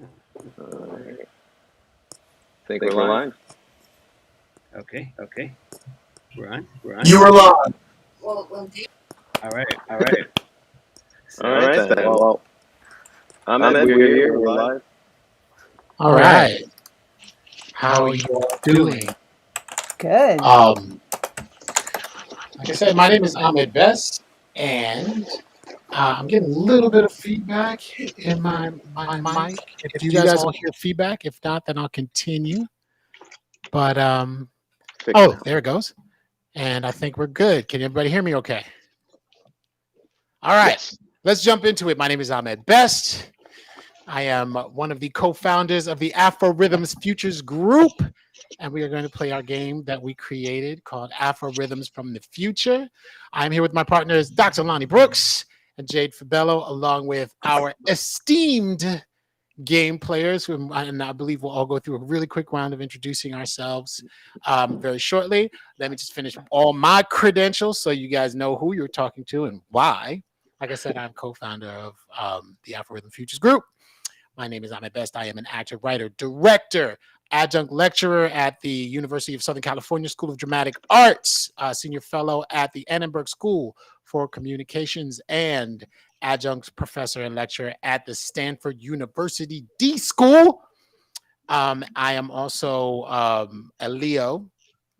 I think we're live. Okay. We're on. You were live. All right. All right then. Well, Ahmed, we're here. We're live. All right. How are you all doing? Good. Like I said, my name is Ahmed Best, and I'm getting a little bit of feedback in my mic. If you guys all hear feedback, if not, then I'll continue. But Fix it. there it goes. And I think we're good. Can everybody hear me okay? All right. Yes. Let's jump into it. My name is Ahmed Best. I am one of the co-founders of the Afro-Rithms Futures group, and we are going to play our game that we created called Afro-Rithms From The Future. I'm here with my partners, Dr. Lonnie Brooks and Jade Fabello, along with our esteemed game players, and I believe we'll all go through a really quick round of introducing ourselves very shortly. Let me just finish all my credentials so you guys know who you're talking to and why. Like I said, I'm co-founder of the Afro-Rhythm Futures group. My name is Ahmed Best. I am an actor, writer, director, adjunct lecturer at the University of Southern California School of Dramatic Arts, senior fellow at the Annenberg School for Communications, and adjunct professor and lecturer at the Stanford University D School. I am also a Leo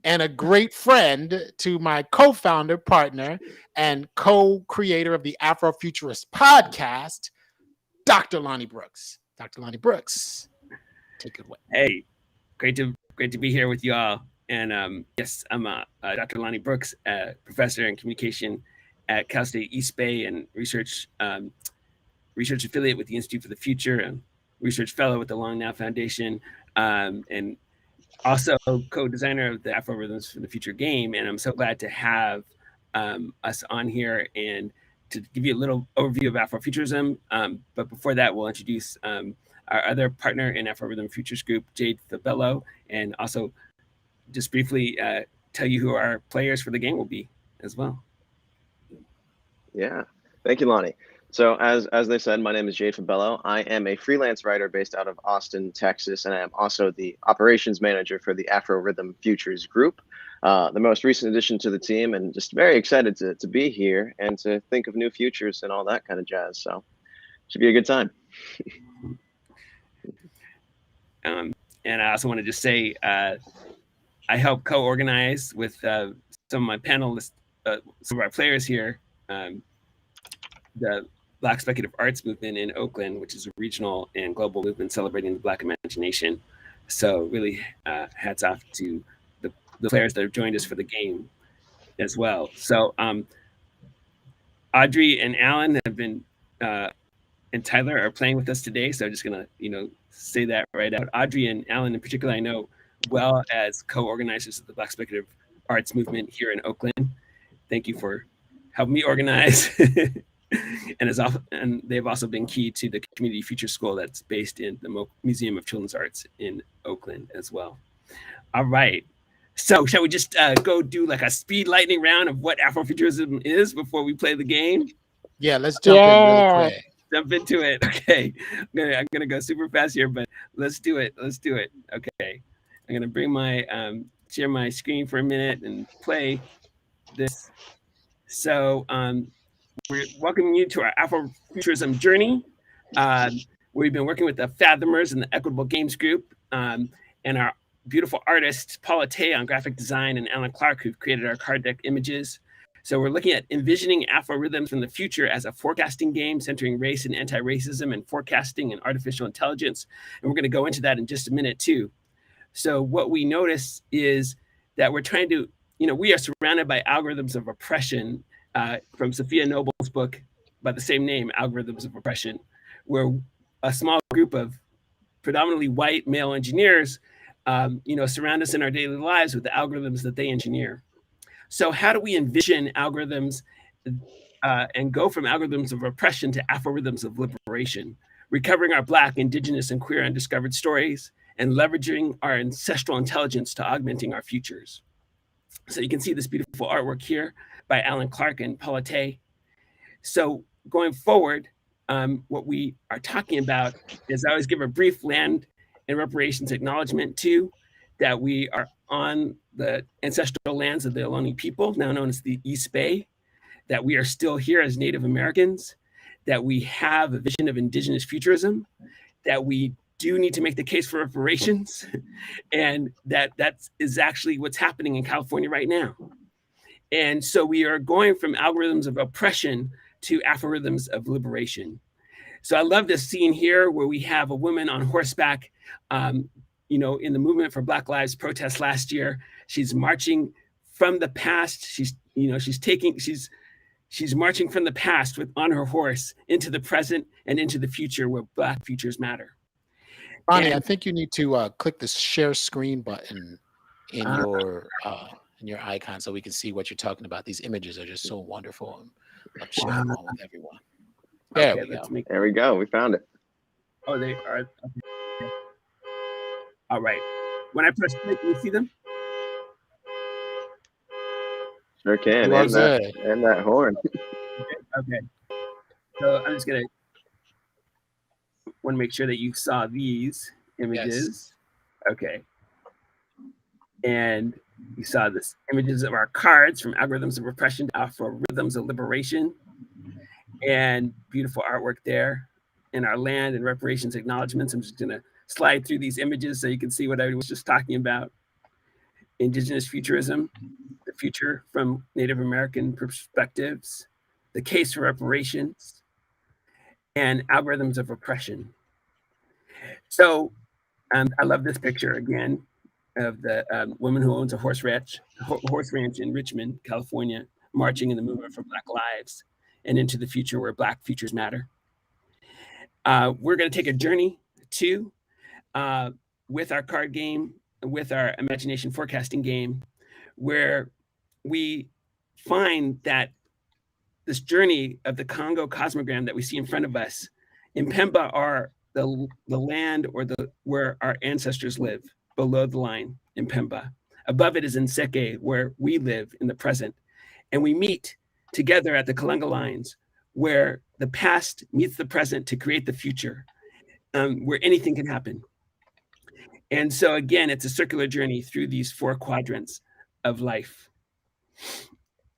and a great friend to my co-founder, partner, and co-creator of the Afrofuturist podcast, Dr. Lonnie Brooks. Dr. Lonnie Brooks, take it away. Hey, great to be here with you all. And yes, I'm Dr. Lonnie Brooks, professor in communication at Cal State East Bay and research affiliate with the Institute for the Future and research fellow with the Long Now Foundation, and also co-designer of the Afro-Rhythms from the Future game. And I'm so glad to have us on here and to give you a little overview of Afrofuturism. But before that, we'll introduce our other partner in Afro-Rhythm Futures group, Jade Fabello, and also just briefly tell you who our players for the game will be as well. Yeah. Thank you, Lonnie. So as they said, my name is Jade Fabello. I am a freelance writer based out of Austin, Texas, and I am also the operations manager for the Afro-Rhythm Futures group, the most recent addition to the team, and just very excited to be here and to think of new futures and all that kind of jazz. So should be a good time. And I also want to just say I help co-organize with some of my panelists, some of our players here, the Black Speculative Arts Movement in Oakland, which is a regional and global movement celebrating the Black imagination. So really hats off to the players that have joined us for the game as well. So Audrey and Alan have been, and Tyler are playing with us today. So I'm just gonna, say that right out. Audrey and Alan in particular, I know well as co-organizers of the Black Speculative Arts Movement here in Oakland. Thank you for helping me organize. And they've also been key to the Community Future School that's based in the Museum of Children's Arts in Oakland as well. All right. So shall we just go do like a speed lightning round of what Afrofuturism is before we play the game? Yeah, let's jump in really quick. Jump into it. Okay. I'm gonna go super fast here, but let's do it. Okay. I'm gonna bring my share my screen for a minute and play this. So we're welcoming you to our Afrofuturism journey. We've been working with the Fathomers and the Equitable Games Group, and our beautiful artists, Paula Tay on graphic design and Alan Clark, who've created our card deck images. So we're looking at envisioning Afro-Rhythms from the future as a forecasting game centering race and anti-racism and forecasting and artificial intelligence. And we're going to go into that in just a minute too. So what we notice is that we're trying to, we are surrounded by algorithms of oppression from Sophia Noble's book by the same name, Algorithms of Oppression, where a small group of predominantly white male engineers, surround us in our daily lives with the algorithms that they engineer. So how do we envision algorithms and go from algorithms of oppression to Afro-rhythms of liberation, recovering our Black, Indigenous, and queer undiscovered stories, and leveraging our ancestral intelligence to augmenting our futures? So you can see this beautiful artwork here by Alan Clark and Paula Tay. So going forward, what we are talking about is I always give a brief land and reparations acknowledgement to that we are on the ancestral lands of the Ohlone people, now known as the East Bay, that we are still here as Native Americans, that we have a vision of indigenous futurism, that we do need to make the case for reparations, and that is actually what's happening in California right now. And so we are going from algorithms of oppression to Afro-Rhythms of liberation. So I love this scene here where we have a woman on horseback, you know, in the movement for Black Lives protest last year. She's marching from the past. She's marching from the past on her horse into the present and into the future where Black futures matter. Ronnie, I think you need to click the share screen button in your icon so we can see what you're talking about. These images are just so wonderful. I'm sharing them with everyone. There we go. There we go. We found it. Oh, they are. Okay. All right. When I press play, can you see them? Sure can. And that horn. Okay. So I'm just going to want to make sure that you saw these images. Yes. Okay. And you saw this images of our cards from algorithms of repression to Afro-Rhythms of liberation, and beautiful artwork there in our land and reparations acknowledgements. I'm just going to slide through these images so you can see what I was just talking about. Indigenous futurism, the future from Native American perspectives, the case for reparations, and algorithms of oppression. So I love this picture again of the woman who owns a horse ranch in Richmond, California, marching in the movement for Black Lives and into the future where Black futures matter. We're going to take a journey too with our card game, with our imagination forecasting game, where we find that this journey of the Congo cosmogram that we see in front of us, in Pemba are the land or where our ancestors live, below the line in Pemba. Above it is Nseke, where we live in the present. And we meet together at the Kalunga lines, where the past meets the present to create the future, where anything can happen. And so again, it's a circular journey through these 4 quadrants of life,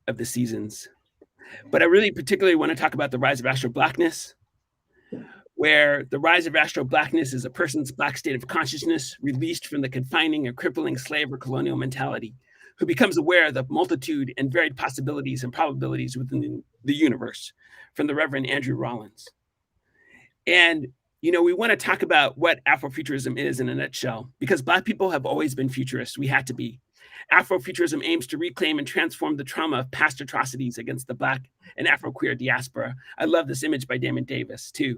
of the seasons. But I really particularly want to talk about the rise of Astro Blackness, where the rise of Astro Blackness is a person's Black state of consciousness released from the confining and crippling slave or colonial mentality, who becomes aware of the multitude and varied possibilities and probabilities within the universe, from the Reverend Andrew Rollins. And, you know, we want to talk about what Afrofuturism is in a nutshell, because Black people have always been futurists. We had to be. Afrofuturism aims to reclaim and transform the trauma of past atrocities against the Black and Afro-queer diaspora. I love this image by Damon Davis, too.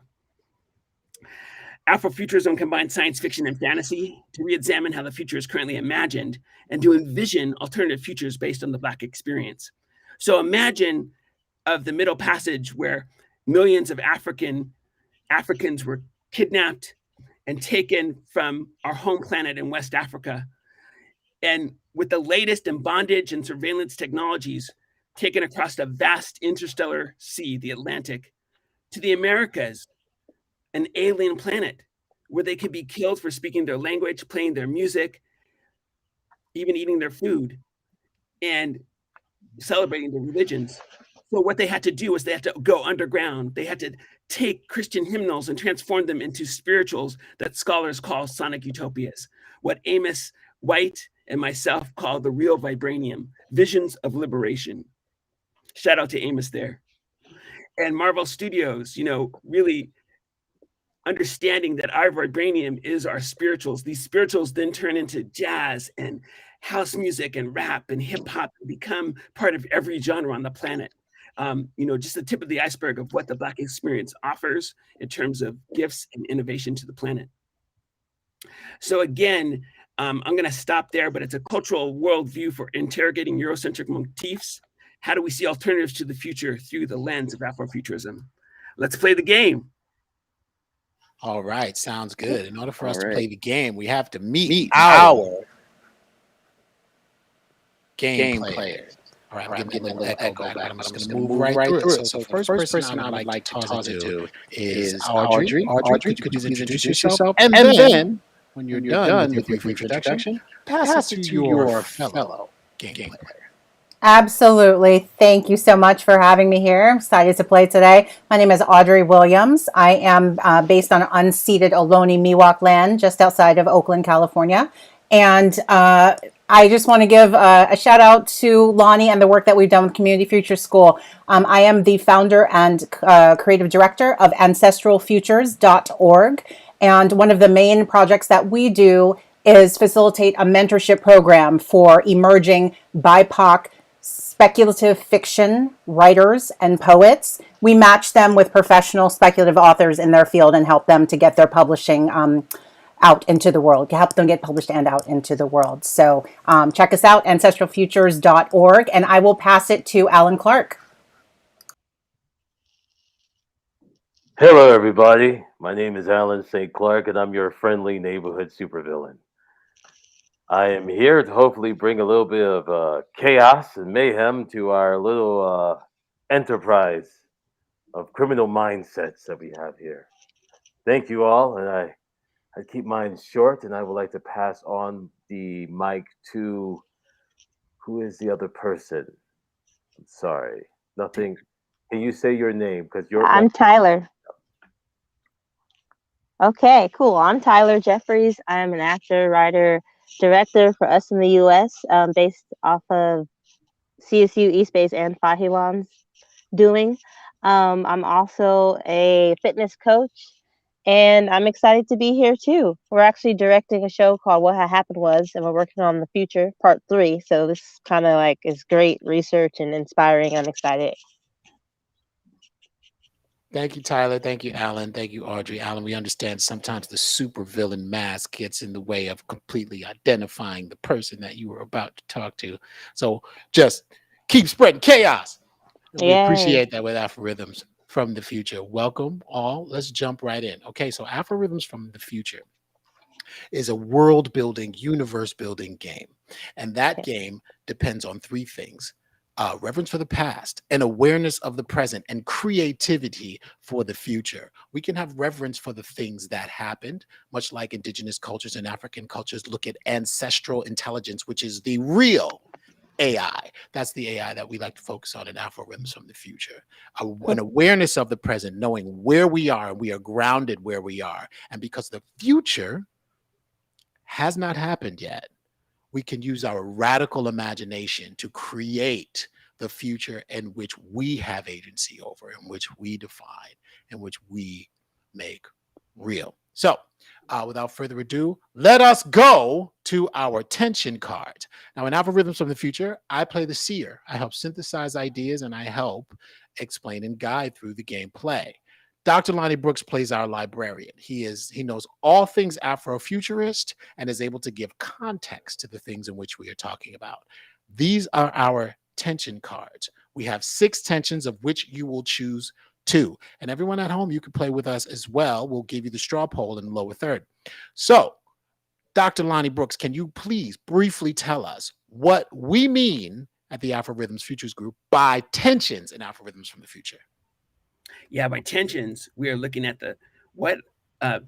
Afrofuturism combines science fiction and fantasy to re-examine how the future is currently imagined and to envision alternative futures based on the Black experience. So imagine of the Middle Passage where millions of Africans were kidnapped and taken from our home planet in West Africa. And with the latest in bondage and surveillance technologies taken across the vast interstellar sea, the Atlantic, to the Americas, an alien planet where they could be killed for speaking their language, playing their music, even eating their food, and celebrating their religions. So what they had to do was they had to go underground. They had to take Christian hymnals and transform them into spirituals that scholars call sonic utopias, what Amos White and myself call the real vibranium, visions of liberation. Shout out to Amos there. And Marvel Studios, you know, really understanding that our vibranium is our spirituals. These spirituals then turn into jazz and house music and rap and hip hop and become part of every genre on the planet. You know, just the tip of the iceberg of what the Black experience offers in terms of gifts and innovation to the planet. So again, I'm going to stop there, but it's a cultural worldview for interrogating Eurocentric motifs. How do we see alternatives to the future through the lens of Afrofuturism? Let's play the game. All right, sounds good. In order for us to play the game, we have to meet our game players. All right, I'm getting a little echo back, but I'm just going to move right through it. So the first person I would like to toss it to is Audrey. Audrey, could you please introduce yourself? And then, when you're done with your brief introduction, pass it to your fellow game player. Absolutely. Thank you so much for having me here. I'm excited to play today. My name is Audrey Williams. I am based on unceded Ohlone Miwok land just outside of Oakland, California. And I just want to give a shout out to Lonnie and the work that we've done with Community Future School. I am the founder and creative director of ancestralfutures.org. And one of the main projects that we do is facilitate a mentorship program for emerging BIPOC speculative fiction writers and poets. We match them with professional speculative authors in their field and help them to get their publishing out into the world, help them get published and out into the world. So check us out, ancestralfutures.org, and I will pass it to Alan Clark. Hello, everybody. My name is Alan St. Clark, and I'm your friendly neighborhood supervillain. I am here to hopefully bring a little bit of chaos and mayhem to our little enterprise of criminal mindsets that we have here. Thank you all, and I keep mine short, and I would like to pass on the mic to who is the other person? I'm sorry, nothing. Can you say your name? Because I'm Tyler. Okay, cool. I'm Tyler Jeffries. I'm an actor, writer, director for Us in the U.S., based off of CSU East Base and Fahiwan's doing. I'm also a fitness coach, and I'm excited to be here too. We're actually directing a show called What Had Happened Was, and we're working on The Future, Part 3. So this kind of like is great research and inspiring. I'm excited. Thank you, Tyler. Thank you, Alan. Thank you, Audrey. Alan, we understand sometimes the supervillain mask gets in the way of completely identifying the person that you were about to talk to. So just keep spreading chaos. We appreciate that with Afro-Rithms from the Future. Welcome all. Let's jump right in. Okay, so Afro-Rithms from the Future is a world-building, universe-building game. And that game depends on three things. Reverence for the past, an awareness of the present, and creativity for the future. We can have reverence for the things that happened, much like indigenous cultures and African cultures look at ancestral intelligence, which is the real AI. That's the AI that we like to focus on in Afro-Rithms from the Future. An awareness of the present, knowing where we are, and we are grounded where we are. And because the future has not happened yet, we can use our radical imagination to create the future in which we have agency over, in which we define, in which we make real. So without further ado, let us go to our tension cards. Now, in Afro-Rithms from the Future, I play the seer. I help synthesize ideas, and I help explain and guide through the gameplay. Dr. Lonnie Brooks plays our librarian. He knows all things Afrofuturist and is able to give context to the things in which we are talking about. These are our tension cards. We have 6 tensions, of which you will choose 2. And everyone at home, you can play with us as well. We'll give you the straw poll in the lower third. So, Dr. Lonnie Brooks, can you please briefly tell us what we mean at the Afro-Rithms Futures Group by tensions in Afro-Rithms from the Future? Yeah, by tensions, we are looking at what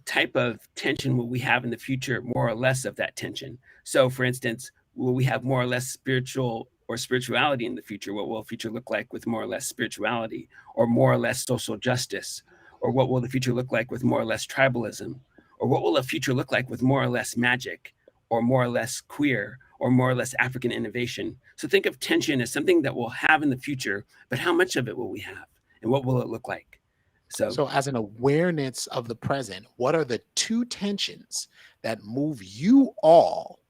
type of tension will we have in the future, more or less of that tension. So, for instance, will we have more or less spiritual or spirituality in the future? What will the future look like with more or less spirituality, or more or less social justice? Or what will the future look like with more or less tribalism? Or what will the future look like with more or less magic, or more or less queer, or more or less African innovation? So think of tension as something that we'll have in the future, but how much of it will we have? And what will it look like? So as an awareness of the present, what are the 2 tensions that move you all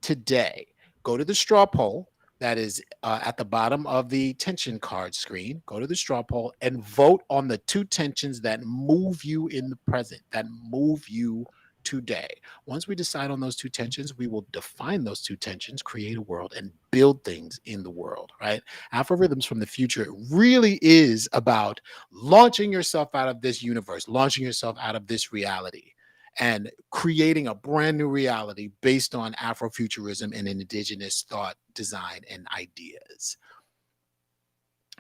today? Go to the straw poll that is at the bottom of the tension card screen. Go to the straw poll and vote on the 2 tensions that move you in the present, that move you today. Once we decide on those 2 tensions, we will define those 2 tensions, create a world, and build things in the world, right? Afro-Rithms from the Future really is about launching yourself out of this universe, launching yourself out of this reality, and creating a brand new reality based on Afrofuturism and indigenous thought, design, and ideas.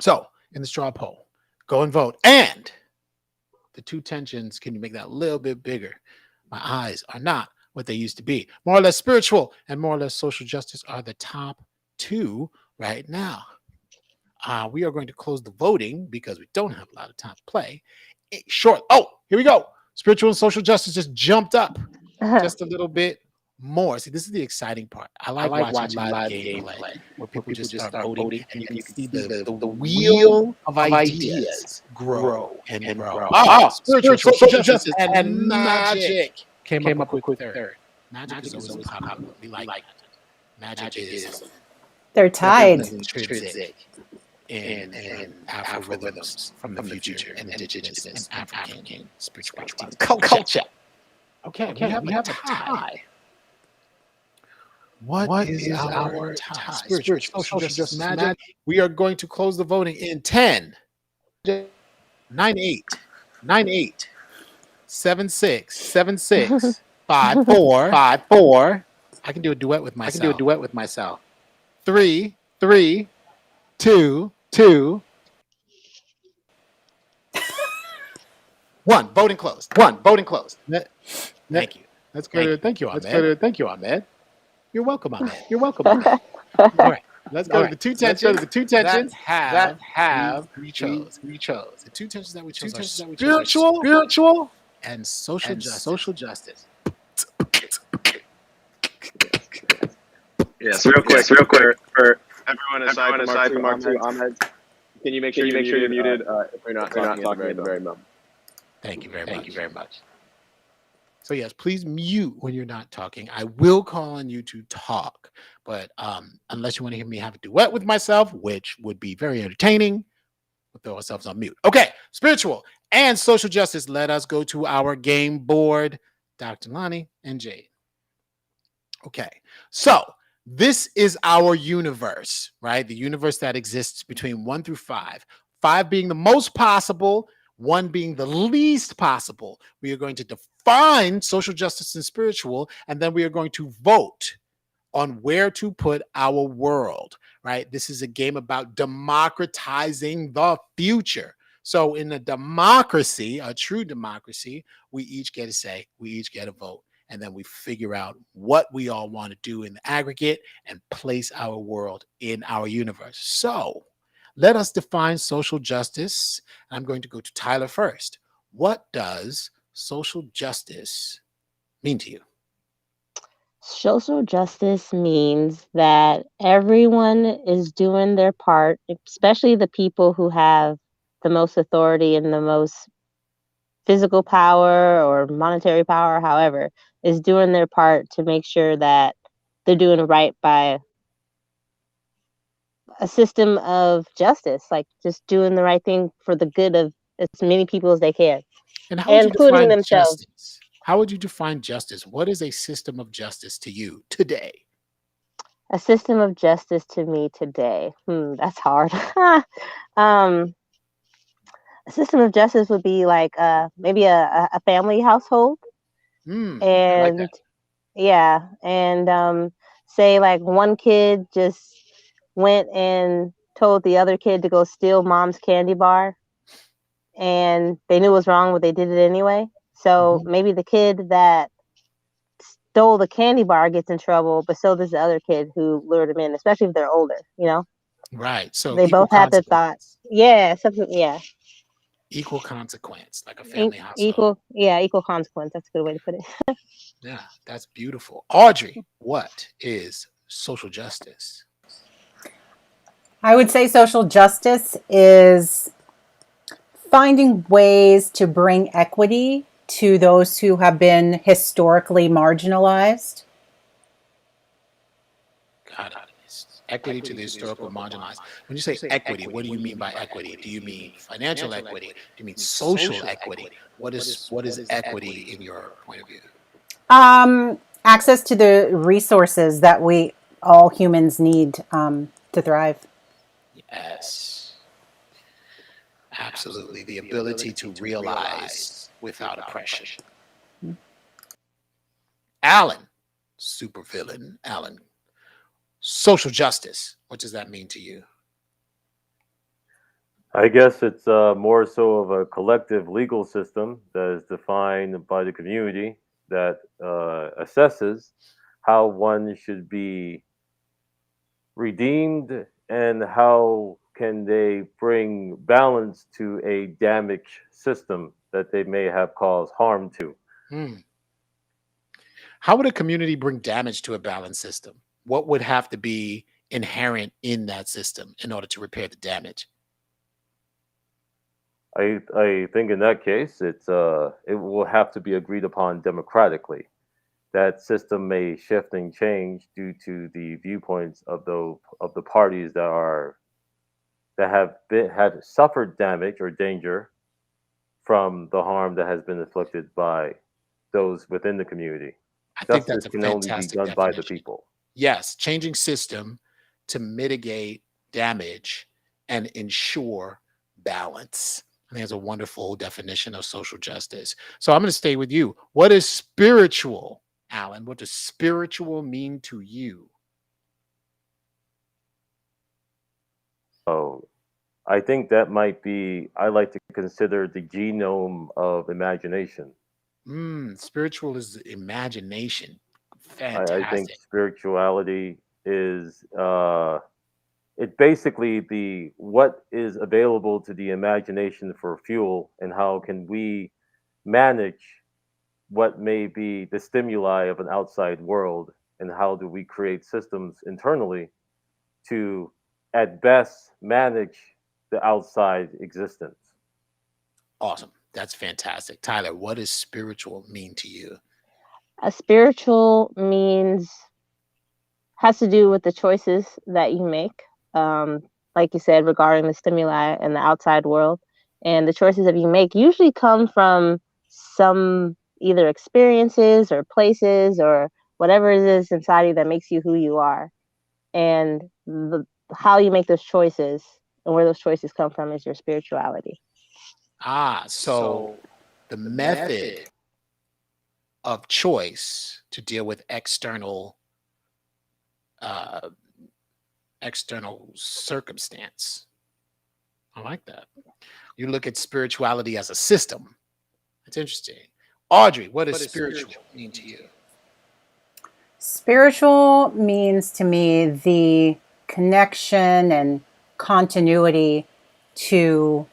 So in the straw poll, go and vote. And the two tensions, can you make that a little bit bigger? My eyes are not what they used to be. More or less spiritual and more or less social justice are the top two right now. We are going to close the voting because we don't have a lot of time to play. Short. Oh, here we go. Spiritual and social justice just jumped up just a little bit more. See, this is the exciting part. I like watching live gameplay where people just start voting and you can see the wheel of ideas grow and grow. Spiritual, social justice, and magic came up with third. Magic is always popular. We like magic is They're tied. intrinsic in Afro-Rhythms from the future and indigenous and African spirituality culture. Okay, we have a tie. What is our tie? Spiritual, social justice, magic. We are going to close the voting in 10, 9, 8, 9, 8, 7, 6, 7, 6, 5, 4, 5, 4. I can do a duet with myself. 3, 3, 2, 2, 1. Voting closed. Thank you. Let's go to thank you, Ahmed. You're welcome, Ahmed. All right. Let's go to the two tensions that have we chose. The two tensions that we chose are spiritual and social justice. Yes, real quick, for everyone aside from Mark two, Ahmed, can you make sure you're muted if we're not talking at the very moment? Thank you very much. So yes, please mute when you're not talking. I will call on you to talk, but unless you want to hear me have a duet with myself, which would be very entertaining, we'll throw ourselves on mute. Okay, spiritual and social justice. Let us go to our game board, Dr. Lonnie and Jade. Okay, so this is our universe, right? The universe that exists between 1 through 5. 5 being the most possible, 1 being the least possible. We are going to define social justice and spiritual, and then we are going to vote on where to put our world, right? This is a game about democratizing the future. So in a democracy, a true democracy, we each get a say, we each get a vote, and then we figure out what we all want to do in the aggregate and place our world in our universe. So let us define social justice. I'm going to go to Tyler first. What does social justice mean to you? Social justice means that everyone is doing their part, especially the people who have the most authority and the most physical power or monetary power, however, is doing their part to make sure that they're doing right by a system of justice, like just doing the right thing for the good of as many people as they can, And how would you including define themselves. justice? How would you define justice? What is a system of justice to you today? A system of justice to me today. That's hard. A system of justice would be like maybe a family household, I like and that. yeah, and say like one kid just went and told the other kid to go steal mom's candy bar, and they knew it was wrong, but they did it anyway. So maybe the kid that stole the candy bar gets in trouble, but so does the other kid who lured him in, especially if they're older, you know? Right. So They equal both have the thought. consequence. Yeah, something, yeah. Equal consequence, like a family household. Equal consequence. That's a good way to put it. Yeah, that's beautiful. Audrey, what is social justice? I would say social justice is finding ways to bring equity to those who have been historically marginalized. God, equity to the historical marginalized. When you say equity, what do you mean by equity? Do you mean financial equity? Do you mean social equity? What is equity in your point of view? Access to the resources that we all humans need to thrive. Yes, absolutely. The ability to realize without oppression. Alan, supervillain. Alan, social justice. What does that mean to you? I guess it's more so of a collective legal system that is defined by the community that assesses how one should be redeemed and how can they bring balance to a damaged system that they may have caused harm to. Hmm. How would a community bring damage to a balanced system? What would have to be inherent in that system in order to repair the damage? I think in that case it will have to be agreed upon democratically. That system may shift and change due to the viewpoints of the parties that have suffered damage or danger from the harm that has been inflicted by those within the community. I think that's Justice a can only be fantastic done by the definition. people. Yes, changing system to mitigate damage and ensure balance. I think that's a wonderful definition of social justice. So I'm going to stay with you. What is spiritual, Alan? What does spiritual mean to you? So I think that might be, I like to consider the genome of imagination. Spiritual is imagination. I think Fantastic. spirituality is it basically the what is available to the imagination for fuel and how can we manage what may be the stimuli of an outside world and how do we create systems internally to at best manage the outside existence. Awesome. That's fantastic. Tyler, what does spiritual mean to you? A spiritual means has to do with the choices that you make. Like you said, regarding the stimuli and the outside world. And the choices that you make usually come from some either experiences or places or whatever it is inside you that makes you who you are. And how you make those choices and where those choices come from is your spirituality. So the method of choice to deal with external circumstance. I like that. You look at spirituality as a system. That's interesting. Audrey, what does spiritual mean to you? Spiritual means to me the connection and continuity to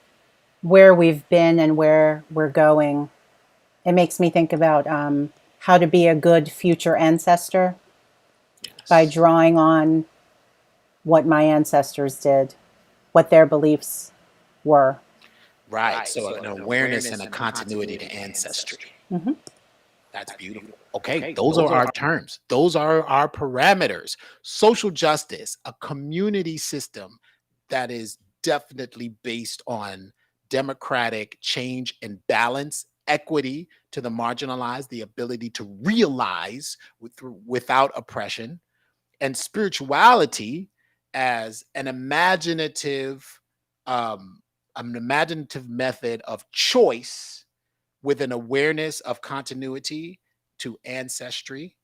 where we've been and where we're going. It makes me think about how to be a good future ancestor by drawing on what my ancestors did, what their beliefs were. Right. So an awareness and a continuity to ancestry. Mm-hmm. That's beautiful. Okay, those are our terms. Those are our parameters. Social justice, a community system that is definitely based on democratic change and balance, equity to the marginalized, the ability to realize without oppression, and spirituality as an imaginative method of choice with an awareness of continuity to ancestry,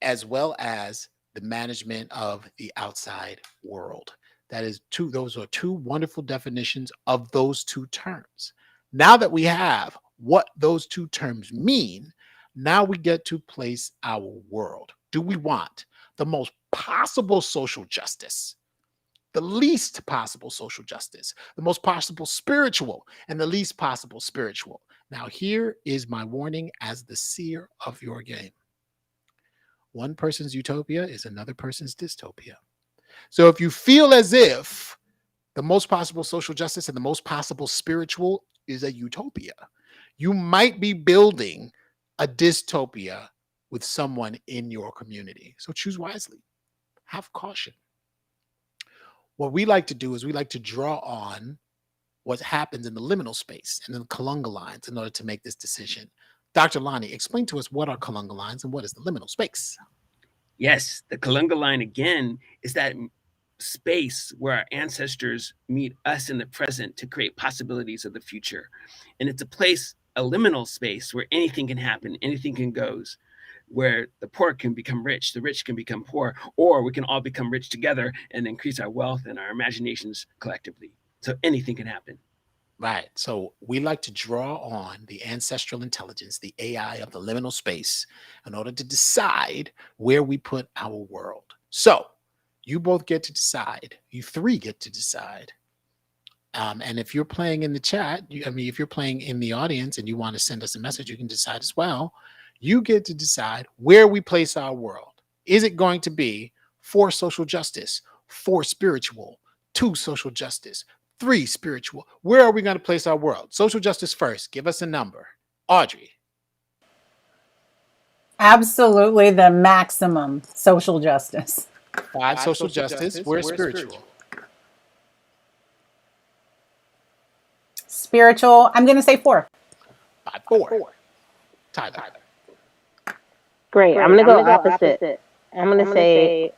as well as the management of the outside world. Those are two wonderful definitions of those two terms. Now that we have what those two terms mean, now we get to place our world. Do we want the most possible social justice, the least possible social justice, the most possible spiritual, and the least possible spiritual? Now, here is my warning as the seer of your game. One person's utopia is another person's dystopia. So if you feel as if the most possible social justice and the most possible spiritual is a utopia, you might be building a dystopia with someone in your community. So choose wisely. Have caution. What we like to do is we like to draw on what happens in the liminal space and the Kalunga lines in order to make this decision. Dr. Lonnie, explain to us what are Kalunga lines and what is the liminal space? Yes, the Kalunga line again is that space where our ancestors meet us in the present to create possibilities of the future. And it's a place, a liminal space where anything can happen, anything can goes, where the poor can become rich, the rich can become poor, or we can all become rich together and increase our wealth and our imaginations collectively. So anything can happen. Right. So we like to draw on the ancestral intelligence, the AI of the liminal space, in order to decide where we put our world. So you both get to decide. You three get to decide. And if you're playing in the chat, if you're playing in the audience and you want to send us a message, you can decide as well. You get to decide where we place our world. Is it going to be 4 social justice, 4 spiritual, 2 social justice, 3 spiritual? Where are we going to place our world? Social justice first. Give us a number. Audrey. Absolutely the maximum social justice. 5 social justice. We're spiritual. Spiritual, I'm going to say 4. 5, 4. Tyler. Great. I'm gonna go opposite. I'm gonna say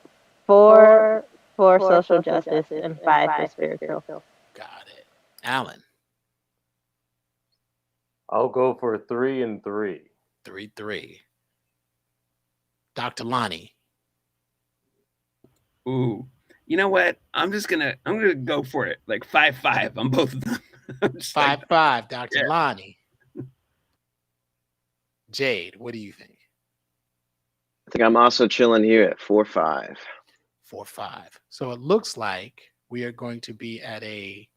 4 for social justice and 5 for spiritual. Got it. Alan. I'll go for 3 and 3. 3, 3. Dr. Lonnie. Ooh, you know what? I'm gonna go for it. Like 5, 5 on both of them. 5, 5. Dr. Lonnie. Jade, what do you think? I think I'm also chilling here at 4, 5. 4, 5. So it looks like we are going to be at a.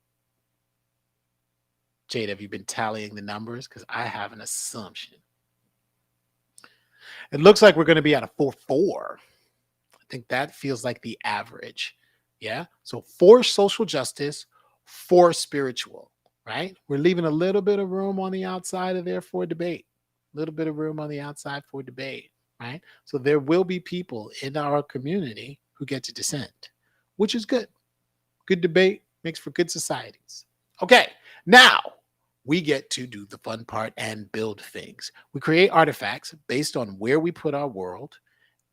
Jade, have you been tallying the numbers? Because I have an assumption. It looks like we're going to be at a 4, 4. I think that feels like the average. Yeah. So 4 social justice, 4 spiritual, right? We're leaving a little bit of room on the outside of there for debate. A little bit of room on the outside for debate, right? So there will be people in our community who get to dissent, which is good. Good debate makes for good societies. Okay. Now we get to do the fun part and build things. We create artifacts based on where we put our world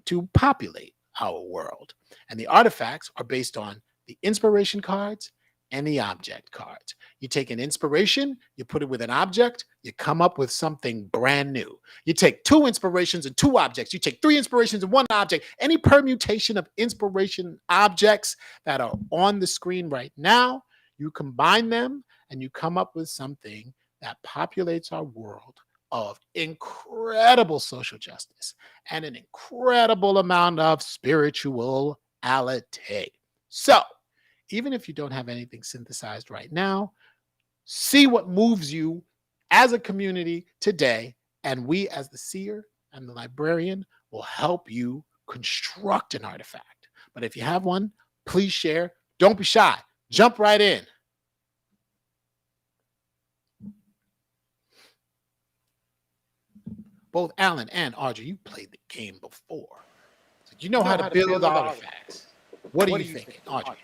to populate our world. And the artifacts are based on the inspiration cards and the object cards. You take an inspiration, you put it with an object, you come up with something brand new. You take 2 inspirations and 2 objects. You take 3 inspirations and 1 object. Any permutation of inspiration objects that are on the screen right now, you combine them and you come up with something that populates our world of incredible social justice and an incredible amount of spirituality. So, even if you don't have anything synthesized right now, see what moves you as a community today, and we as the seer and the librarian will help you construct an artifact. But if you have one, please share. Don't be shy. Jump right in. Both Alan and Audrey, you played the game before. So you know how to build artifacts. What are you thinking, Audrey?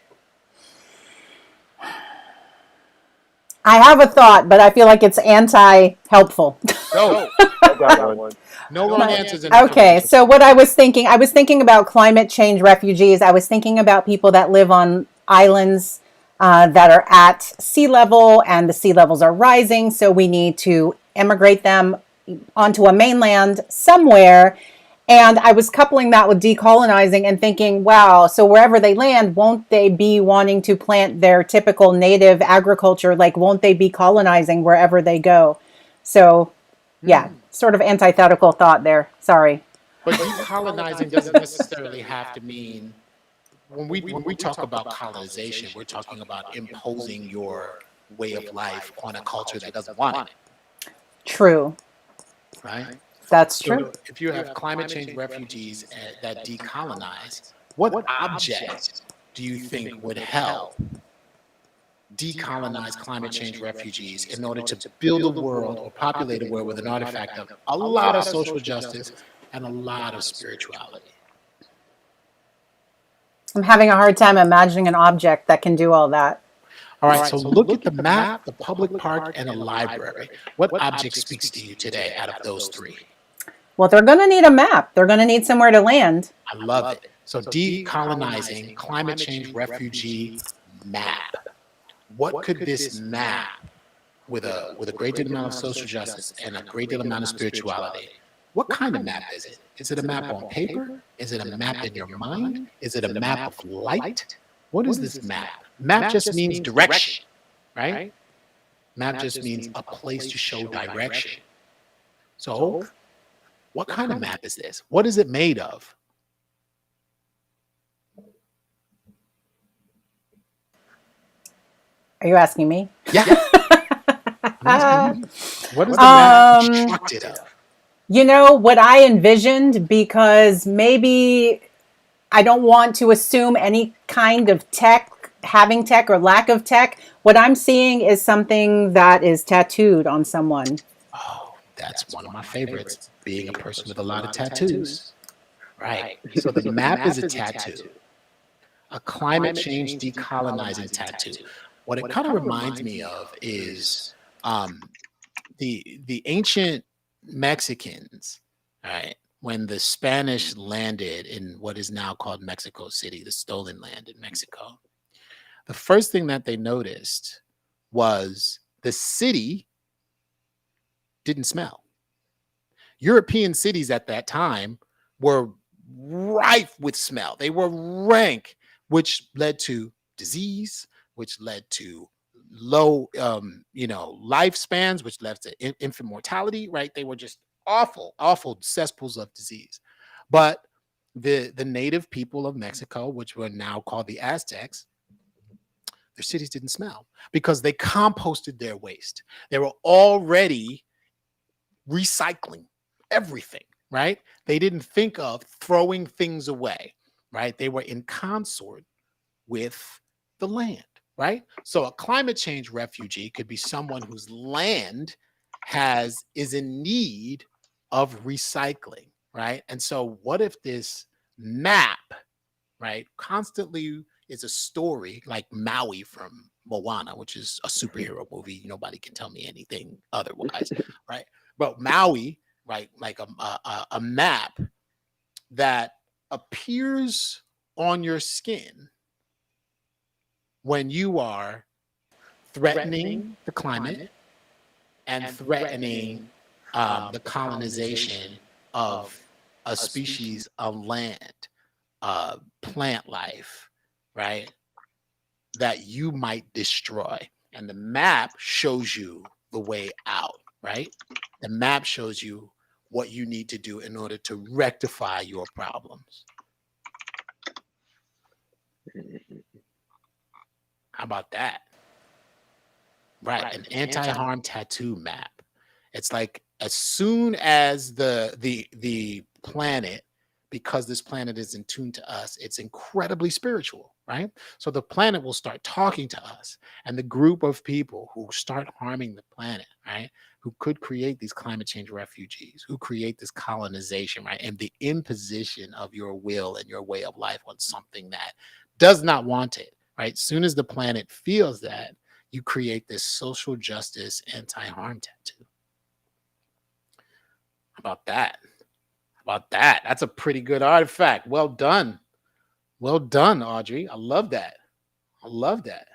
I have a thought, but I feel like it's anti-helpful. No. I got one. No wrong answers. Okay, so what I was thinking about climate change refugees. I was thinking about people that live on islands that are at sea level, and the sea levels are rising. So we need to immigrate them onto a mainland somewhere. And I was coupling that with decolonizing and thinking, wow, so wherever they land, won't they be wanting to plant their typical native agriculture? Like, won't they be colonizing wherever they go? So, yeah, sort of antithetical thought there. Sorry. But decolonizing doesn't necessarily have to mean, when we talk about colonization, we're talking about imposing your way of life on a culture that doesn't want it. True. Right? That's true. So if you have climate change refugees that decolonize, what object do you think would help decolonize climate change refugees in order to build a world or populate a world with an artifact of a lot of social justice and a lot of spirituality? I'm having a hard time imagining an object that can do all that. All right, so look at the map, the public park, and a library. What object speaks to you today out of those 3? Well, they're going to need a map. They're going to need somewhere to land. I love it. So decolonizing climate change refugee map. What could this map, with a great deal amount of social justice and a great deal amount of spirituality, what kind of map is it? Is it a map on paper? Is it a map in your mind? Is it a map of light? What is this map? Map just means direction. right? Map just means a place to show direction. So, what kind of map is this? What is it made of? Are you asking me? Yeah. What is the map constructed of? You know what I envisioned, because maybe I don't want to assume any kind of tech, having tech or lack of tech. What I'm seeing is something that is tattooed on someone. Oh, that's one of my favorites, being a person with a lot of tattoos. Right. So the map is a tattoo, a climate change decolonizing tattoo. What it kind of reminds me of is the ancient Mexicans, right? When the Spanish landed in what is now called Mexico City, the stolen land in Mexico, the first thing that they noticed was the city didn't smell. European cities at that time were rife with smell. They were rank, which led to disease, which led to low, lifespans, which led to infant mortality. Right? They were just awful, awful cesspools of disease. But the native people of Mexico, which were now called the Aztecs, their cities didn't smell because they composted their waste. They were already recycling everything, right? They didn't think of throwing things away, right? They were in consort with the land, right? So a climate change refugee could be someone whose land is in need of recycling, right? And so what if this map, right, constantly is a story like Maui from Moana, which is a superhero movie. Nobody can tell me anything otherwise, right? But Maui, right, like a map that appears on your skin when you are threatening the climate and threatening the colonization of a species of land, plant life, right, that you might destroy. And the map shows you the way out, right? The map shows you what you need to do in order to rectify your problems. How about that? Right, an anti-harm tattoo map. It's like as soon as the planet, because this planet is in tune to us, it's incredibly spiritual, right? So the planet will start talking to us, and the group of people who start harming the planet, right, who could create these climate change refugees, who create this colonization, right, and the imposition of your will and your way of life on something that does not want it, right? As soon as the planet feels that, you create this social justice anti-harm tattoo. How about that? About that. That's a pretty good artifact. Well done. Well done, Audrey. I love that. I love that.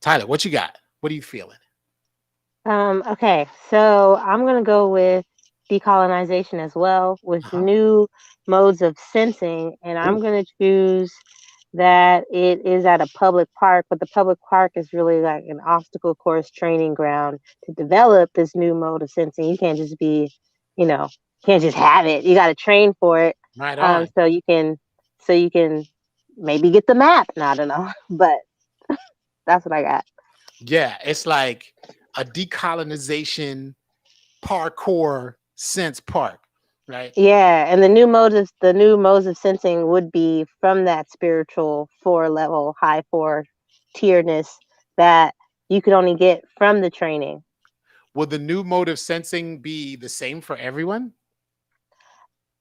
Tyler, what you got? What are you feeling? Okay, so I'm gonna go with decolonization as well, with new modes of sensing, and I'm gonna choose that it is at a public park, but the public park is really like an obstacle course training ground to develop this new mode of sensing. You can't just be, can't just have it. You got to train for it. Right on. So you can maybe get the map. No, I don't know, but that's what I got. Yeah, it's like a decolonization parkour sense park, right? Yeah, and the new modes of sensing would be from that spiritual 4-level, high 4-tierness that you could only get from the training. Will the new mode of sensing be the same for everyone?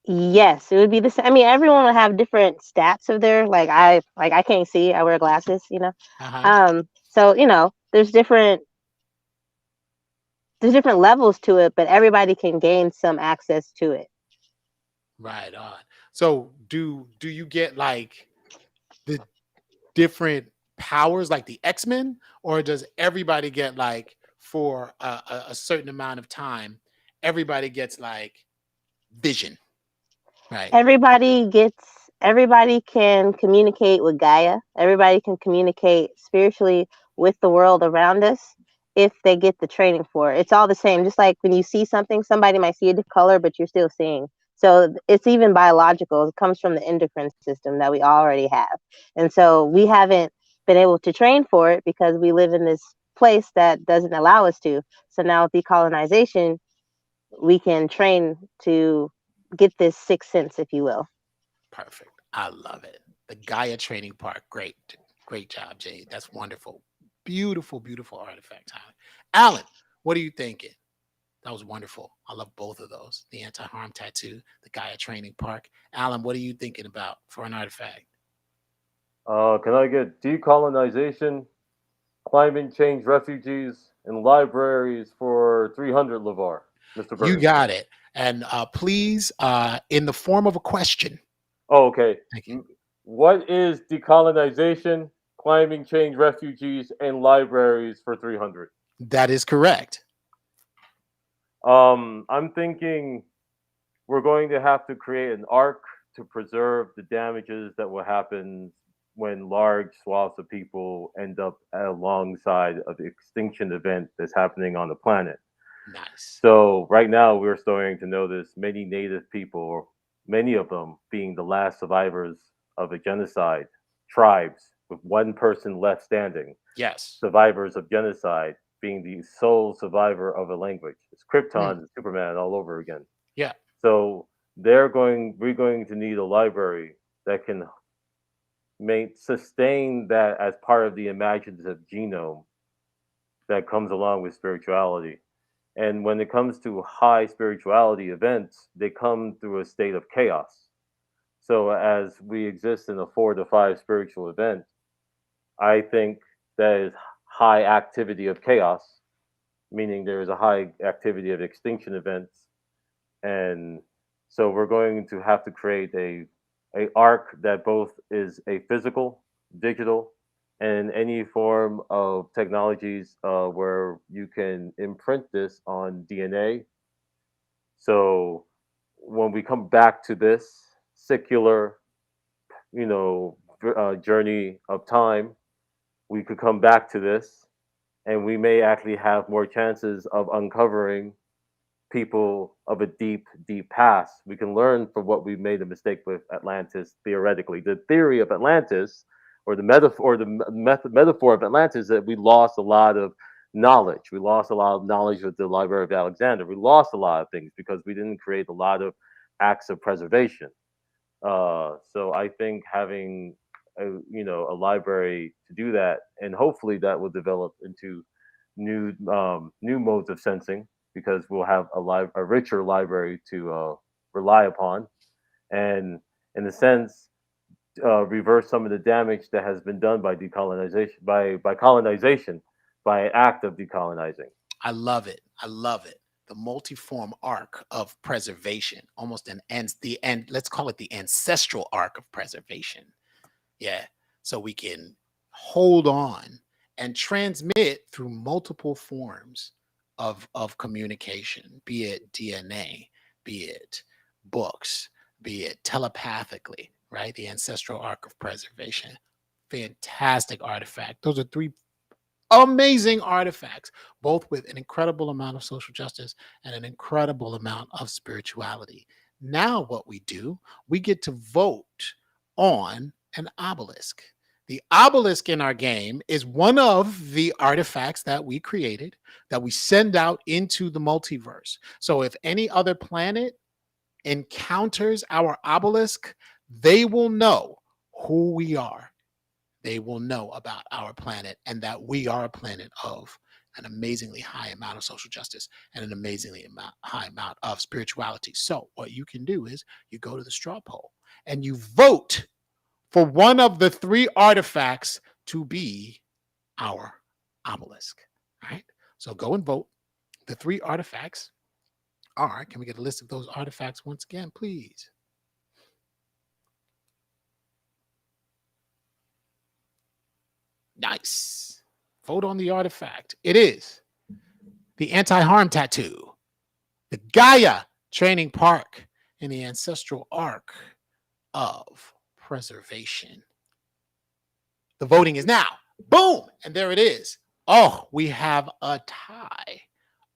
Yes, it would be the same. I mean, everyone will have different stats of their I can't see. I wear glasses, So there's different levels to it, but everybody can gain some access to it. Right on. So do you get like the different powers like the X-Men, or does everybody get like for a certain amount of time, everybody gets like vision? Right. Everybody can communicate with Gaia. Everybody can communicate spiritually with the world around us if they get the training for it. It's all the same. Just like when you see something, somebody might see a color, but you're still seeing. So it's even biological. It comes from the endocrine system that we already have. And so we haven't been able to train for it because we live in this place that doesn't allow us to. So now with decolonization, we can train to get this sixth sense, if you will. Perfect. I love it. The Gaia Training Park. Great. Great job, Jade. That's wonderful. Beautiful, beautiful artifact. Alan, what are you thinking? That was wonderful. I love both of those. The anti-harm tattoo, the Gaia Training Park. Alan, what are you thinking about for an artifact? Can I get decolonization, climate change refugees, and libraries for 300 Lavar, Mr. Burns? You got it. And please, in the form of a question. Oh, okay. Thank you. What is decolonization, climate change refugees, and libraries for 300? That is correct. I'm thinking we're going to have to create an arc to preserve the damages that will happen when large swaths of people end up alongside of the extinction event that's happening on the planet. Nice. So right now we're starting to notice many native people, many of them being the last survivors of a genocide, tribes with one person left standing. Yes. Survivors of genocide being the sole survivor of a language. It's Krypton and Superman all over again. Yeah. So we're going to need a library that can sustain that as part of the imaginative genome that comes along with spirituality. And when it comes to high spirituality events, they come through a state of chaos. So as we exist in a 4 to 5 spiritual event, I think that is high activity of chaos, meaning there is a high activity of extinction events. And so we're going to have to create a arc that both is a physical, digital, and any form of technologies where you can imprint this on DNA. So when we come back to this secular, journey of time, we could come back to this, and we may actually have more chances of uncovering people of a deep, deep past. We can learn from what we made a mistake with Atlantis theoretically. The theory of Atlantis, or the metaphor of Atlantis, that we lost a lot of knowledge. We lost a lot of knowledge with the Library of Alexander. We lost a lot of things because we didn't create a lot of acts of preservation. So I think having a library to do that, and hopefully that will develop into new modes of sensing, because we'll have a richer library to rely upon, and in a sense reverse some of the damage that has been done by decolonization, by colonization, by an act of decolonizing. I love it. I love it. The multiform arc of preservation, almost let's call it the ancestral arc of preservation. Yeah. So we can hold on and transmit through multiple forms of communication, be it DNA, be it books, be it telepathically, right? The ancestral arc of preservation. Fantastic artifact. Those are 3 amazing artifacts, both with an incredible amount of social justice and an incredible amount of spirituality. Now what we do, we get to vote on an obelisk. The obelisk in our game is one of the artifacts that we created that we send out into the multiverse. So if any other planet encounters our obelisk, they will know who we are. They will know about our planet and that we are a planet of an amazingly high amount of social justice and an amazingly high amount of spirituality. So what you can do is you go to the straw poll and you vote for one of the 3 artifacts to be our obelisk. All right. So go and vote. The 3 artifacts are, can we get a list of those artifacts once again, please? Nice. Vote on the artifact. It is the anti-harm tattoo, the Gaia Training Park, and the ancestral arc of preservation. The voting is now Boom! And there it is. Oh, we have a tie,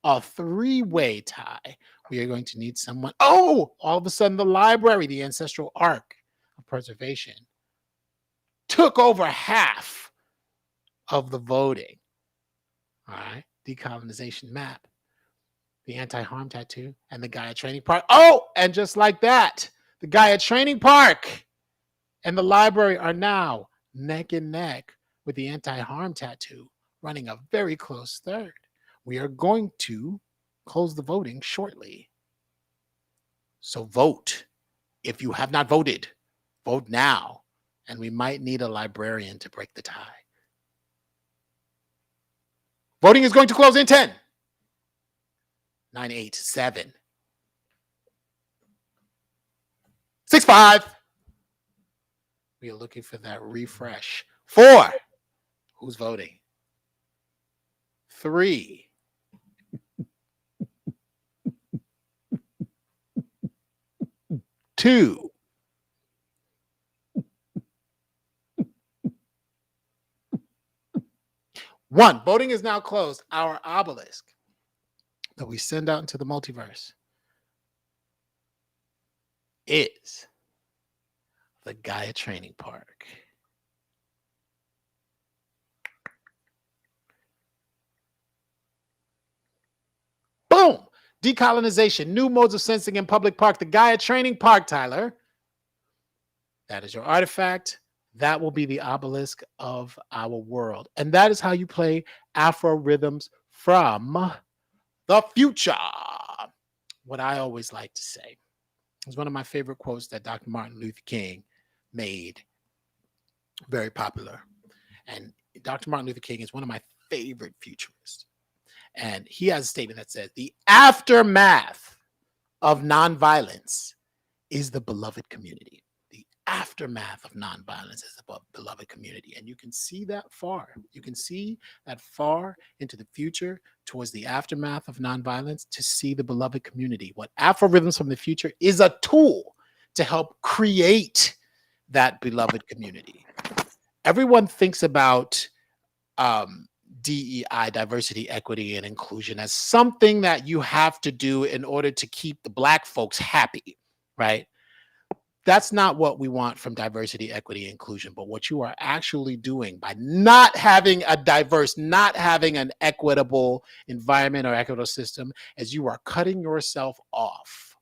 a three-way tie. We are going to need someone. Oh, all of a sudden the library, the ancestral arc of preservation, took over half of the voting. All right, decolonization map, the anti-harm tattoo, and the Gaia Training Park. Oh, and just like that, the Gaia Training Park and the library are now neck and neck with the anti-harm tattoo, running a very close third. We are going to close the voting shortly. So vote. If you have not voted, vote now. And we might need a librarian to break the tie. Voting is going to close in 10, 9, 8, 7, 6, 5. We are looking for that refresh. 4. Who's voting? 3. 2. 1. Voting is now closed. Our obelisk that we send out into the multiverse is the Gaia Training Park. Boom! Decolonization, new modes of sensing in public park, the Gaia Training Park, Tyler. That is your artifact. That will be the obelisk of our world. And that is how you play Afro-Rithms from the Future. What I always like to say is one of my favorite quotes that Dr. Martin Luther King made very popular. And Dr. Martin Luther King is one of my favorite futurists. And he has a statement that says, the aftermath of nonviolence is the beloved community. The aftermath of nonviolence is the beloved community. And you can see that far. You can see that far into the future towards the aftermath of nonviolence to see the beloved community. What Afro-Rithms from the Future is a tool to help create that beloved community. Everyone thinks about DEI, diversity, equity, and inclusion, as something that you have to do in order to keep the Black folks happy, right? That's not what we want from diversity, equity, inclusion. But what you are actually doing by not having a diverse, not having an equitable environment or equitable system, is you are cutting yourself off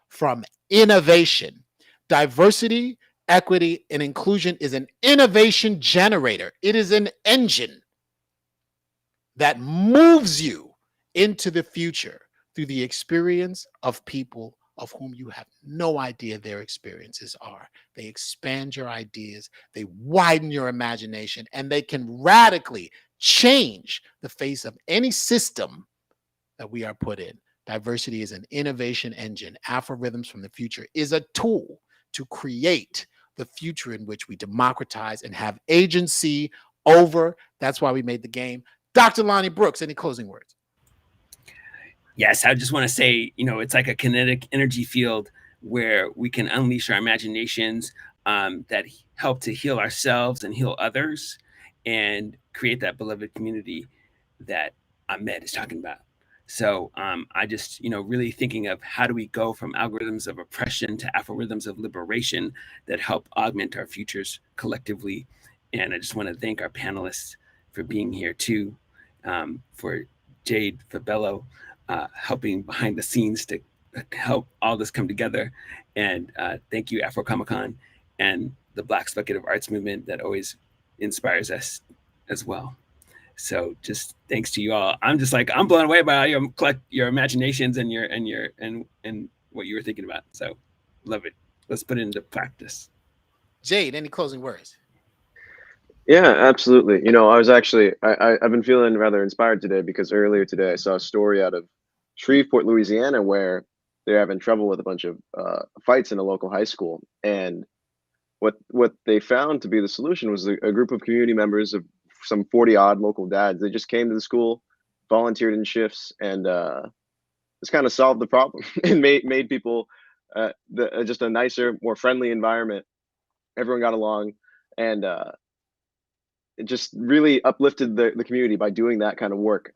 from innovation. Diversity, equity, and inclusion is an innovation generator. It is an engine that moves you into the future through the experience of people of whom you have no idea their experiences are. They expand your ideas, they widen your imagination, and they can radically change the face of any system that we are put in. Diversity is an innovation engine. Afro-Rithms from the Future is a tool to create the future in which we democratize and have agency over. That's why we made the game. Dr. Lonnie Brooks, any closing words? Yes, I just want to say, it's like a kinetic energy field where we can unleash our imaginations that help to heal ourselves and heal others and create that beloved community that Ahmed is talking about. So I just, really thinking of how do we go from algorithms of oppression to Afro-Rithms of liberation that help augment our futures collectively. And I just want to thank our panelists for being here too, for Jade Fabello, helping behind the scenes to help all this come together. And thank you, Afro-COMICCON, and the Black Speculative Arts movement that always inspires us as well. So just thanks to you all. I'm just like, I'm blown away by your imaginations and and what you were thinking about. So love it. Let's put it into practice. Jade, any closing words? Yeah, absolutely. I was actually, I've been feeling rather inspired today because earlier today I saw a story out of Shreveport, Louisiana, where they're having trouble with a bunch of fights in a local high school. And what they found to be the solution was a group of community members of some 40 odd local dads. They just came to the school, volunteered in shifts, and just kind of solved the problem and made people just a nicer, more friendly environment. Everyone got along, and it just really uplifted the community by doing that kind of work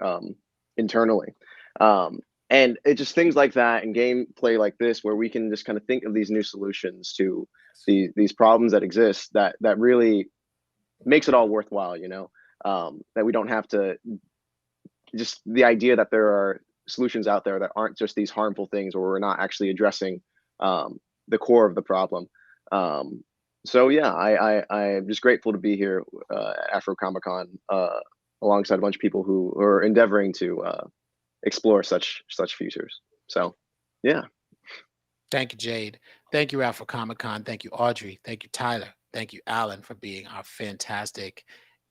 internally. And it just things like that and gameplay like this where we can just kind of think of these new solutions to these problems that exist that really makes it all worthwhile, you know, that we don't have to just the idea that there are solutions out there that aren't just these harmful things or we're not actually addressing the core of the problem. So yeah, I'm just grateful to be here at Afro-COMICCON alongside a bunch of people who are endeavoring to explore such futures. So yeah. Thank you, Jade. Thank you, Afro-COMICCON. Thank you, Audrey. Thank you, Tyler. Thank you, Alan, for being our fantastic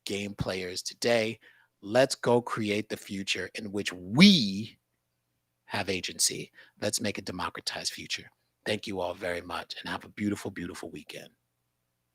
game players today. Let's go create the future in which we have agency. Let's make a democratized future. Thank you all very much and have a beautiful, beautiful weekend.